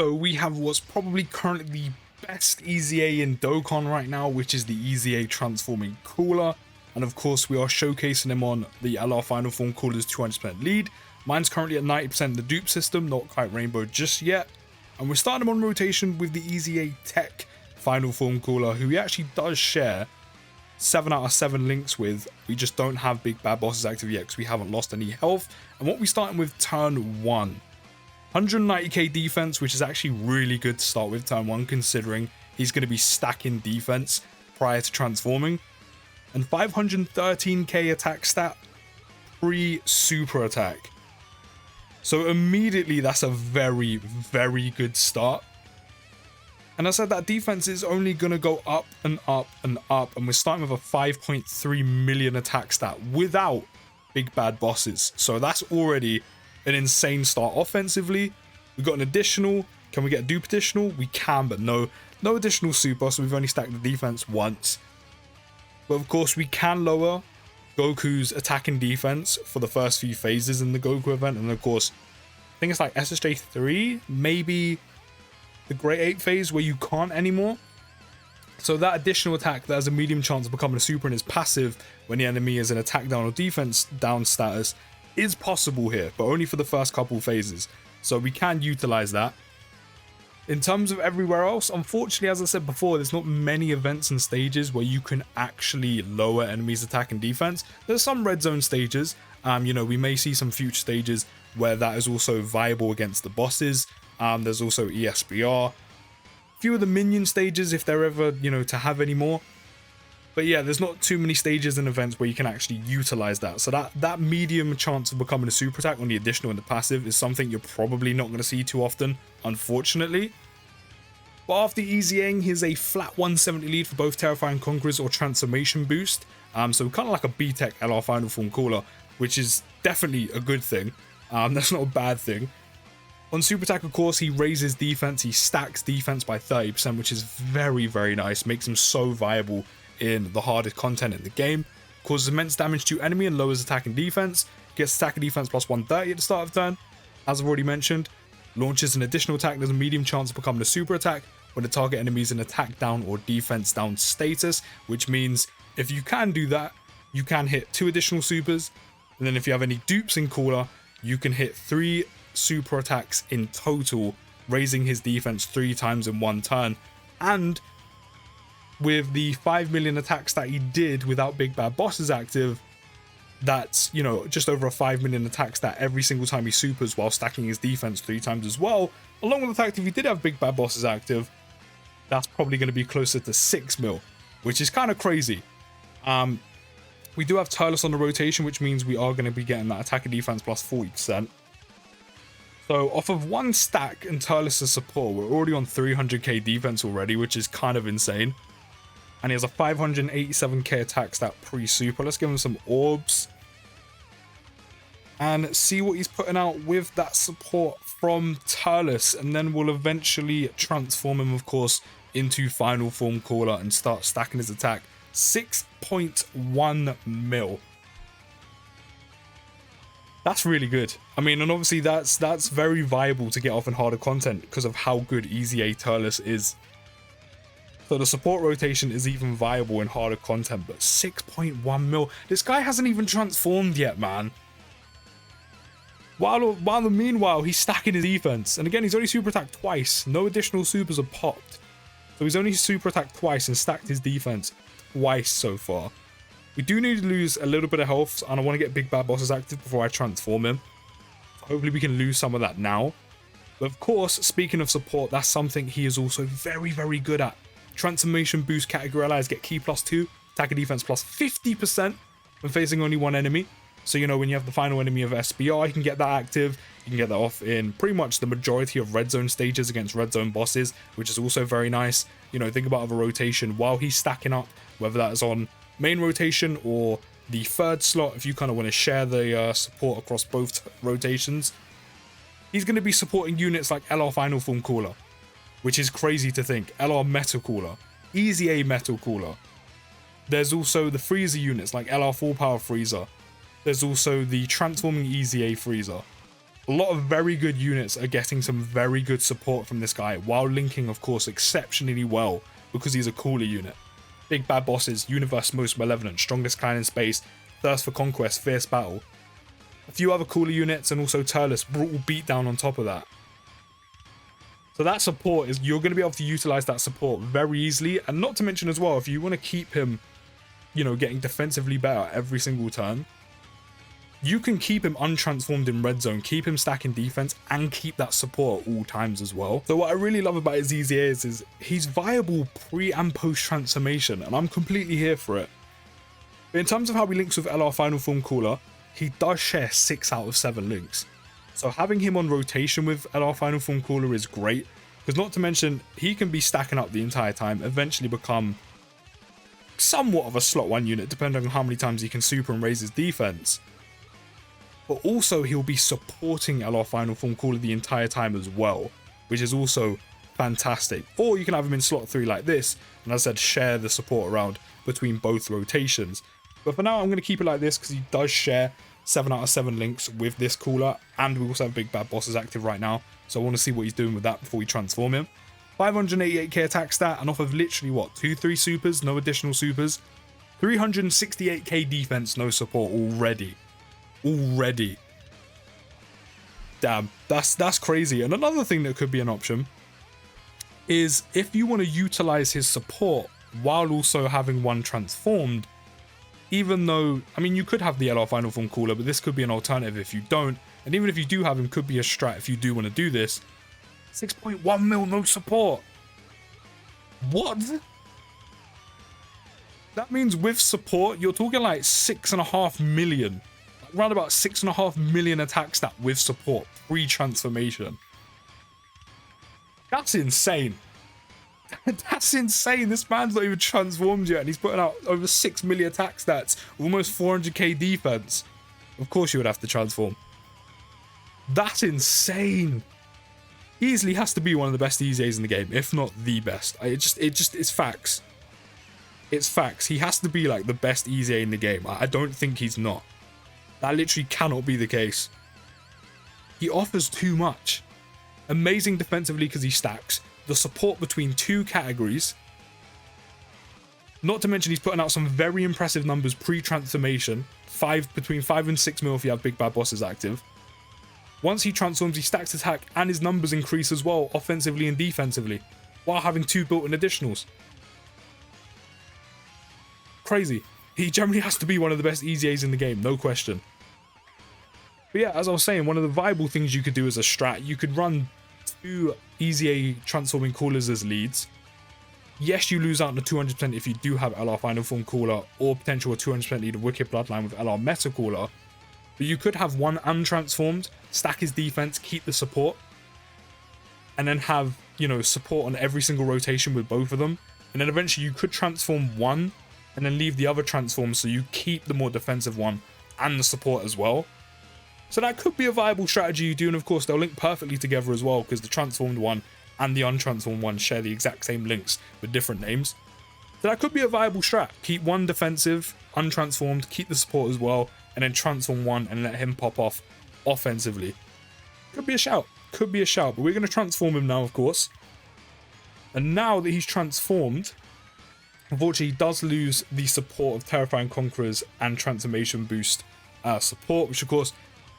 So we have what's probably currently the best EZA in Dokkan right now, which is the EZA Transforming Cooler. And of course, we are showcasing him on the LR Final Form Cooler's 200% lead. Mine's currently at 90% in the dupe system, not quite rainbow just yet. And we're starting him on rotation with the EZA Tech Final Form Cooler, who he actually does share 7 out of 7 links with. We just don't have Big Bad Bosses active yet because we haven't lost any health. And what we starting with turn 1. 190k defense, which is actually really good to start with turn 1, considering he's going to be stacking defense prior to transforming. And 513k attack stat pre-super attack. So immediately that's a very, very good start. And I said that defense is only going to go up and up and up. And we're starting with a 5.3 million attack stat without Big Bad Bosses. So that's already an insane start offensively. We've got an additional. Can we get a dupe additional? We can, but no additional super. So we've only stacked the defense once. But of course, we can lower Goku's attacking defense for the first few phases in the Goku event. And of course, I think it's like SSJ 3, maybe the Great Ape phase where you can't anymore. So that additional attack that has a medium chance of becoming a super and is passive when the enemy is in attack down or defense down status is possible here, but only for the first couple phases. So we can utilize that. In terms of everywhere else, unfortunately, as I said before, there's not many events and stages where you can actually lower enemies' attack and defense. There's some red zone stages. We may see some future stages where that is also viable against the bosses. There's also ESBR. A few of the minion stages, if they're ever, to have any more. But yeah, there's not too many stages and events where you can actually utilize that. So that medium chance of becoming a super attack on the additional and the passive is something you're probably not going to see too often, unfortunately. But after EZAing, here's a flat 170 lead for both Terrifying Conquerors or Transformation Boost. So kind of like a B-Tech LR Final Form Cooler, which is definitely a good thing. That's not a bad thing. On super attack, of course, he raises defense. He stacks defense by 30%, which is very, very nice. Makes him so viable in the hardest content in the game. Causes immense damage to enemy and lowers attack and defense. Gets attack and defense plus 130 at the start of turn. As I've already mentioned, launches an additional attack. There's a medium chance of becoming a super attack when the target enemy is in attack down or defense down status, which means if you can do that, you can hit 2 additional supers. And then if you have any dupes in Cooler, you can hit 3 super attacks in total, raising his defense 3 times in 1 turn. And with the 5 million attacks that he did without Big Bad Bosses active, that's, just over a 5 million attack stat every single time he supers while stacking his defense 3 times as well. Along with the fact if he did have Big Bad Bosses active, that's probably going to be closer to 6 mil, which is kind of crazy. We do have Turles on the rotation, which means we are going to be getting that attack and defense plus 40%. So off of 1 stack and Turles' support, we're already on 300k defense already, which is kind of insane. And he has a 587k attack stat pre-super. Let's give him some orbs and see what he's putting out with that support from Turles. And then we'll eventually transform him, of course, into Final Form Cooler and start stacking his attack. 6.1 mil. That's really good. I mean, and obviously that's very viable to get off in harder content because of how good EZA Turles is. So the support rotation is even viable in harder content, but 6.1 mil. This guy hasn't even transformed yet, man. While meanwhile, he's stacking his defense. And again, he's only super attacked twice. No additional supers are popped. So he's only super attacked twice and stacked his defense twice so far. We do need to lose a little bit of health, and I want to get Big Bad Bosses active before I transform him. So hopefully we can lose some of that now. But of course, speaking of support, that's something he is also very, very good at. Transformation boost category allies get key plus 2, attack and defense plus 50% when facing only 1 enemy. So, when you have the final enemy of SBR, you can get that active. You can get that off in pretty much the majority of red zone stages against red zone bosses, which is also very nice. Think about other rotation while he's stacking up, whether that is on main rotation or the 3rd slot, if you kind of want to share the support across both rotations. He's going to be supporting units like LR Final Form Cooler, which is crazy to think. LR Metal Cooler, EZA Metal Cooler. There's also the freezer units like LR Full Power Freezer. There's also the Transforming EZA Freezer. A lot of very good units are getting some very good support from this guy, while linking, of course, exceptionally well because he's a cooler unit. Big bad bosses, universe most malevolent, strongest clan in space, thirst for conquest, fierce battle. A few other cooler units, and also Turles, brutal beatdown on top of that. So that support is, you're going to be able to utilize that support very easily. And not to mention as well, if you want to keep him, you know, getting defensively better every single turn, you can keep him untransformed in red zone, keep him stacking defense, and keep that support at all times as well. So what I really love about his EZA is he's viable pre and post transformation, and I'm completely here for it. But in terms of how he links with LR Final Form Cooler, he does share 6 out of 7 links. So having him on rotation with LR Final Form Cooler is great, because not to mention, he can be stacking up the entire time, eventually become somewhat of a slot 1 unit, depending on how many times he can super and raise his defense. But also he'll be supporting LR Final Form Cooler the entire time as well, which is also fantastic. Or you can have him in slot 3 like this, and as I said, share the support around between both rotations. But for now, I'm going to keep it like this because he does share 7 out of 7 links with this cooler, and we also have Big Bad Bosses active right now, so I want to see what he's doing with that before we transform him. 588k attack stat, and off of literally what, 2-3 supers, no additional supers, 368k defense, no support already. Damn, that's crazy. And another thing that could be an option is if you want to utilize his support while also having one transformed, even though, I mean, you could have the LR Final Form Cooler, but this could be an alternative if you don't. And even if you do have him, could be a strat if you do want to do this. 6.1 mil, no support. What? That means with support, you're talking like 6.5 million. Around about 6.5 million attack stat with support, pre-transformation. That's insane. That's insane. This man's not even transformed yet, and he's putting out over 6 million attack stats, almost 400k defense. Of course you would have to transform. That's insane. Easily has to be one of the best EZAs in the game, if not the best. It's facts. It's facts. He has to be like the best EZA in the game. I don't think he's not. That literally cannot be the case. He offers too much. Amazing defensively because he stacks. The support between 2 categories. Not to mention he's putting out some very impressive numbers pre-transformation. Between 5 and 6 mil if you have Big Bad Bosses active. Once he transforms, he stacks attack and his numbers increase as well, offensively and defensively, while having 2 built-in additionals. Crazy. He generally has to be one of the best EZAs in the game, no question. But yeah, as I was saying, one of the viable things you could do as a strat, you could run 2 EZA transforming coolers as leads. Yes, you lose out on the 200% if you do have LR Final Form Cooler, or potential 200% lead of Wicked Bloodline with LR Meta Cooler. But you could have one untransformed, stack his defense, keep the support, and then have, you know, support on every single rotation with both of them. And then eventually you could transform one and then leave the other transform, so you keep the more defensive one and the support as well. So that could be a viable strategy you do, and of course they'll link perfectly together as well, because the transformed one and the untransformed one share the exact same links with different names. So that could be a viable strat. Keep one defensive, untransformed, keep the support as well, and then transform one and let him pop off offensively. Could be a shout. Could be a shout. But we're going to transform him now, of course. And now that he's transformed, unfortunately, he does lose the support of Terrifying Conquerors and Transformation Boost support, which of course,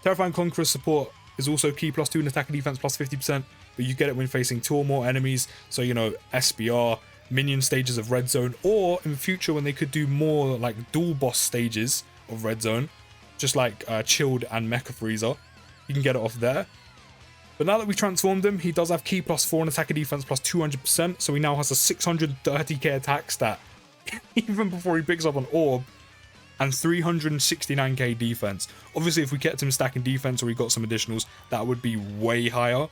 Terrifying Conquerors support is also key +2 in attack and defense +50%, but you get it when facing 2 or more enemies, so you know, SBR, minion stages of Red Zone, or in the future when they could do more like dual boss stages of Red Zone, just like Chilled and Mecha Freezer, you can get it off there. But now that we transformed him, he does have key +4 and attack and defense +200%, so he now has a 630k attack stat, even before he picks up an orb, and 369k defense. Obviously, if we kept him stacking defense or we got some additionals, that would be way higher.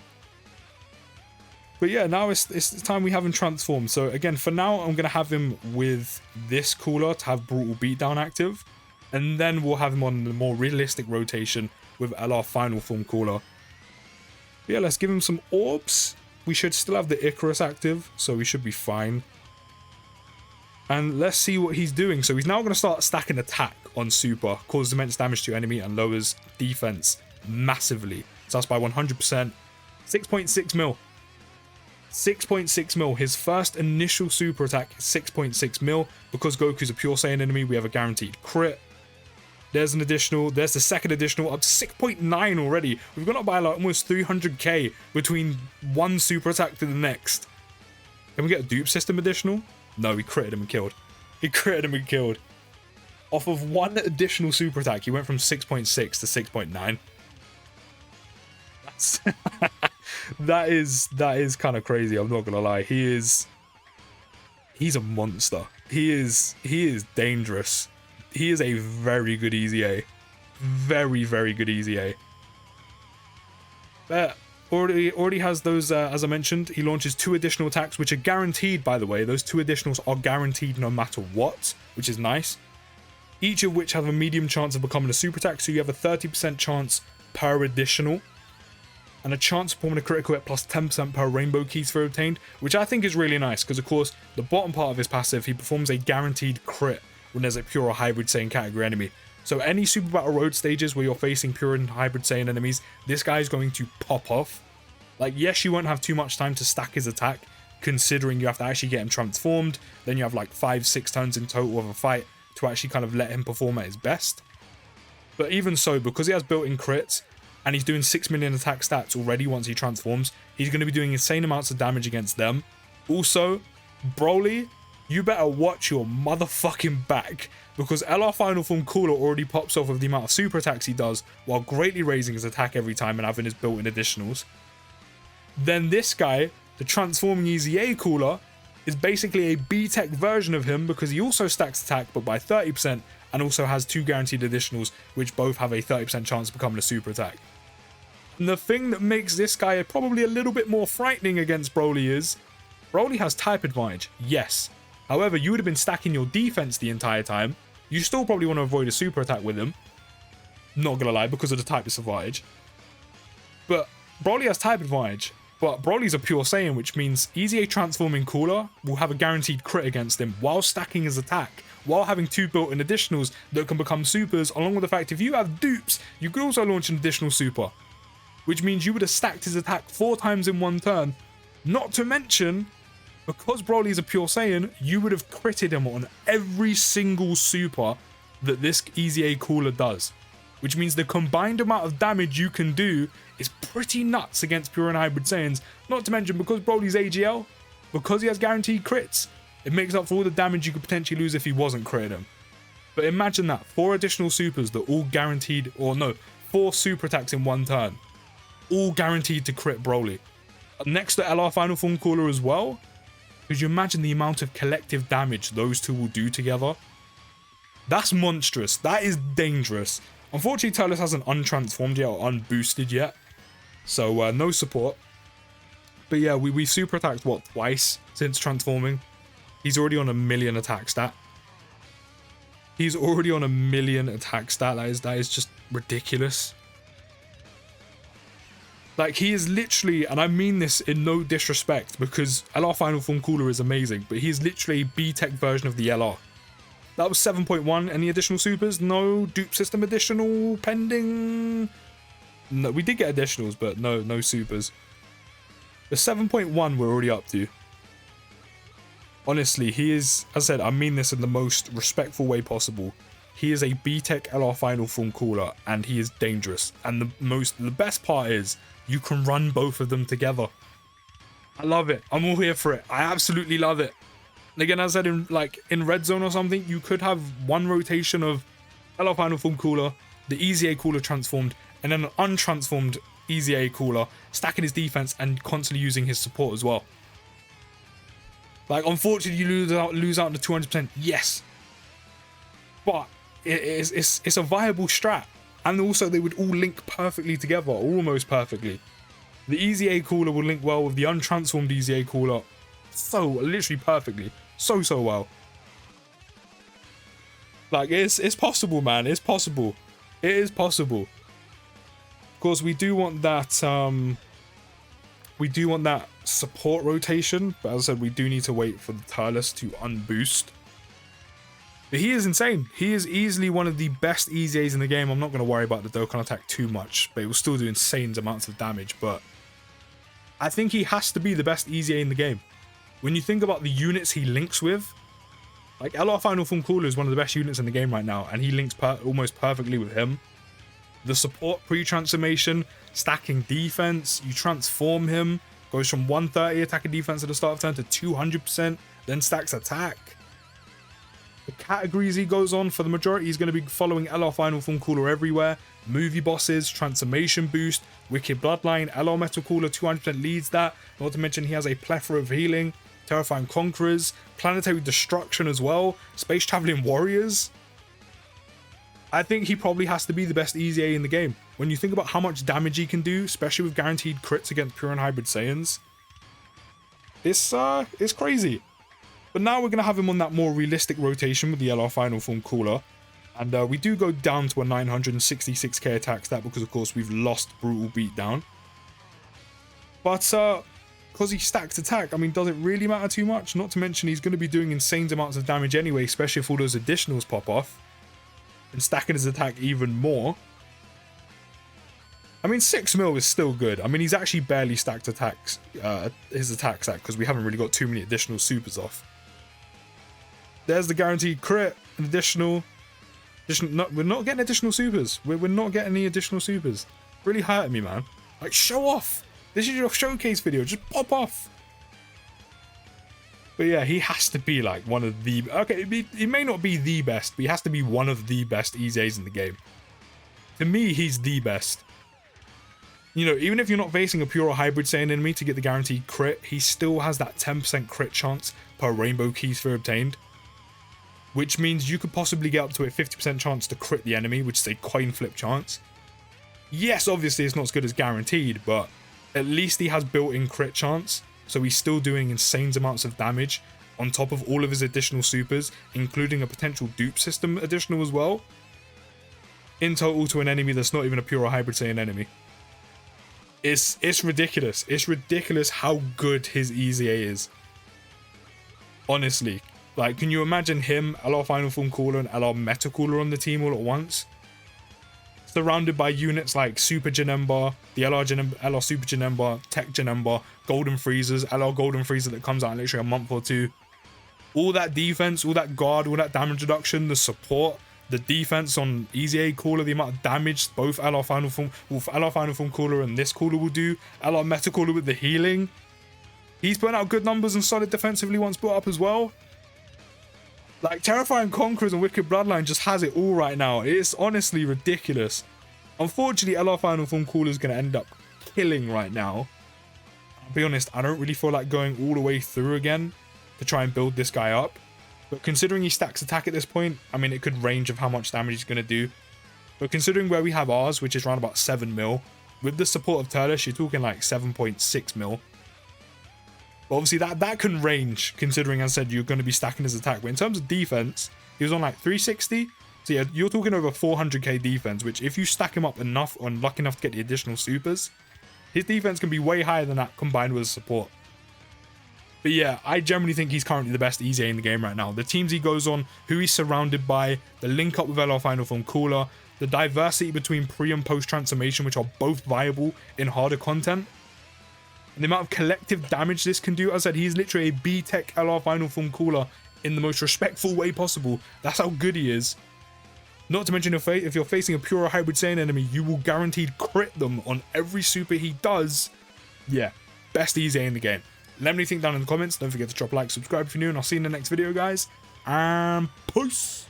But yeah, now it's time we have him transformed. So again, for now, I'm going to have him with this cooler to have Brutal Beatdown active. And then we'll have him on the more realistic rotation with LR Final Form Cooler. But yeah, let's give him some orbs. We should still have the Icarus active, so we should be fine. And let's see what he's doing. So he's now going to start stacking attack on super, causes immense damage to your enemy and lowers defense massively. So that's by 100%. 6.6 mil. 6.6 mil. His first initial super attack is 6.6 mil. Because Goku's a pure Saiyan enemy, we have a guaranteed crit. There's an additional. There's the second additional up to 6.9 already. We've gone up by like almost 300k between one super attack to the next. Can we get a dupe system additional? No, he critted him and killed. He critted him and killed. Off of one additional super attack, he went from 6.6 to 6.9. That's that is kind of crazy. I'm not gonna lie. He's a monster. He is dangerous. He is a very good EZA. Very, very good EZA. Already has those, as I mentioned, he launches 2 additional attacks, which are guaranteed, by the way. Those 2 additionals are guaranteed no matter what, which is nice. Each of which have a medium chance of becoming a super attack, so you have a 30% chance per additional. And a chance of performing a critical hit plus 10% per rainbow key sphere obtained, which I think is really nice, because of course, the bottom part of his passive, he performs a guaranteed crit when there's a pure or hybrid Saiyan category enemy. So any Super Battle Road stages where you're facing pure and hybrid Saiyan enemies, this guy is going to pop off. Like, yes, you won't have too much time to stack his attack, considering you have to actually get him transformed. Then you have like 5-6 turns in total of a fight to actually kind of let him perform at his best. But even so, because he has built-in crits, and he's doing 6 million attack stats already once he transforms, he's going to be doing insane amounts of damage against them. Also, Broly, you better watch your motherfucking back, because LR Final Form Cooler already pops off with the amount of super attacks he does, while greatly raising his attack every time and having his built-in additionals. Then this guy, the transforming EZA Cooler, is basically a B-Tech version of him, because he also stacks attack but by 30%, and also has 2 guaranteed additionals, which both have a 30% chance of becoming a super attack. And the thing that makes this guy probably a little bit more frightening against Broly is, Broly has type advantage, yes. However, you would have been stacking your defense the entire time. You still probably want to avoid a super attack with him. Not gonna lie, because of the type disadvantage. But Broly has type advantage. But Broly's a pure Saiyan, which means EZA transforming Cooler will have a guaranteed crit against him while stacking his attack, while having 2 built-in additionals that can become supers, along with the fact if you have dupes, you could also launch an additional super, which means you would have stacked his attack 4 times in one turn. Not to mention, because Broly is a pure Saiyan, you would have critted him on every single super that this EZA Cooler does, which means the combined amount of damage you can do is pretty nuts against pure and hybrid Saiyans. Not to mention, because Broly's AGL, because he has guaranteed crits, it makes up for all the damage you could potentially lose if he wasn't critting him. But imagine that, 4 additional supers that all guaranteed, or no, 4 super attacks in one turn, all guaranteed to crit Broly. Next to LR Final Form Cooler as well, could you imagine the amount of collective damage those 2 will do together? That's monstrous, that is dangerous. Unfortunately, Turles hasn't untransformed yet or unboosted yet, so no support. But yeah, we've super attacked, what, twice since transforming? He's already on a 1,000,000 attack stat. He's already on a 1,000,000 attack stat. That is just ridiculous. Like, he is literally, and I mean this in no disrespect, because LR Final Form Cooler is amazing, but he is literally a B-Tech version of the LR. That was 7.1. Any additional supers? No. Dupe system additional pending? No, we did get additionals, but no supers. The 7.1 we're already up to. Honestly, he is, as I said, I mean this in the most respectful way possible. He is a B-Tech LR Final Form Cooler, and he is dangerous. And the best part is, you can run both of them together. I love it. I'm all here for it. I absolutely love it. And again, as I said, in Red Zone or something, you could have one rotation of LR Final Form Cooler, the EZA Cooler transformed, and then an untransformed EZA Cooler, stacking his defense and constantly using his support as well. Like, unfortunately, you lose out on the 200%, yes. But it's a viable strat. And also, they would all link perfectly together, almost perfectly. The EZA Cooler would link well with the untransformed EZA Cooler. So, literally perfectly. So well. Like, it's possible, man. It's possible. It is possible. Of course, we do want that, support rotation. But as I said, we do need to wait for the Turles to unboost. But he is insane. He is easily one of the best EZAs in the game. I'm not going to worry about the Dokkan attack too much, but it will still do insane amounts of damage. But I think he has to be the best EZA in the game. When you think about the units he links with, like LR Final Form Cooler is one of the best units in the game right now, and he links almost perfectly with him. The support pre-transformation, stacking defense, you transform him, goes from 130 attack and defense at the start of turn to 200%, then stacks attack. The categories he goes on, for the majority, he's going to be following LR Final Form Cooler everywhere. Movie bosses, transformation boost, Wicked Bloodline, LR Metal Cooler 200% leads that. Not to mention he has a plethora of healing, Terrifying Conquerors, Planetary Destruction as well, Space Traveling Warriors. I think he probably has to be the best EZA in the game. When you think about how much damage he can do, especially with guaranteed crits against Pure and Hybrid Saiyans, it's crazy. But now we're going to have him on that more realistic rotation with the LR Final Form Cooler. And we do go down to a 966k attack stat because, of course, we've lost Brutal Beatdown. But because he stacks attack, I mean, does it really matter too much? Not to mention he's going to be doing insane amounts of damage anyway, especially if all those additionals pop off. And stacking his attack even more. I mean, 6 mil is still good. I mean, he's actually barely stacked attacks, his attack stack, because we haven't really got too many additional supers off. There's the guaranteed crit, an additional. We're not getting additional supers. We're not getting any additional supers. Really hurting me, man. Like, show off. This is your showcase video. Just pop off. But yeah, he has to be like one of the... Okay, he may not be the best, but he has to be one of the best EZAs in the game. To me, he's the best. You know, even if you're not facing a pure or hybrid Saiyan enemy to get the guaranteed crit, he still has that 10% crit chance per Rainbow Key Sphere obtained. Which means you could possibly get up to a 50% chance to crit the enemy, which is a coin flip chance. Yes, obviously it's not as good as guaranteed, but at least he has built-in crit chance, so he's still doing insane amounts of damage on top of all of his additional supers, including a potential dupe system additional as well, in total to an enemy that's not even a pure or hybrid Saiyan enemy. It's ridiculous. It's ridiculous how good his EZA is. Honestly. Like, can you imagine him, LR Final Form Cooler and LR Meta Cooler on the team all at once? Surrounded by units like Super Janemba, the LR Super Janemba, Tech Janemba, Golden Freezers, LR Golden Freezer that comes out in literally a month or two. All that defense, all that guard, all that damage reduction, the support, the defense on EZA Cooler, the amount of damage both LR Final Form Cooler and this Cooler will do, LR Meta Cooler with the healing. He's putting out good numbers and solid defensively once brought up as well. Like, Terrifying Conquerors and Wicked Bloodline just has it all right now. It's honestly ridiculous. Unfortunately, LR Final Form Cooler is going to end up killing right now. I'll be honest, I don't really feel like going all the way through again to try and build this guy up. But considering he stacks attack at this point, I mean, it could range of how much damage he's going to do. But considering where we have ours, which is around about 7 mil, with the support of Turles, you're talking like 7.6 mil. But obviously that can range, considering, as I said, you're going to be stacking his attack. But in terms of defense, he was on like 360. So yeah, you're talking over 400k defense, which if you stack him up enough, or lucky enough to get the additional supers, his defense can be way higher than that combined with his support. But yeah, I generally think he's currently the best EZA in the game right now. The teams he goes on, who he's surrounded by, the link up with LR Final Form Cooler, the diversity between pre and post transformation, which are both viable in harder content. And the amount of collective damage this can do. As I said, he's literally a B-Tech LR Final Form Cooler in the most respectful way possible. That's how good he is. Not to mention, if you're facing a pure or hybrid Saiyan enemy, you will guaranteed crit them on every super he does. Yeah, best EZA in the game. Let me know what you think down in the comments. Don't forget to drop a like, subscribe if you're new, and I'll see you in the next video, guys. And peace!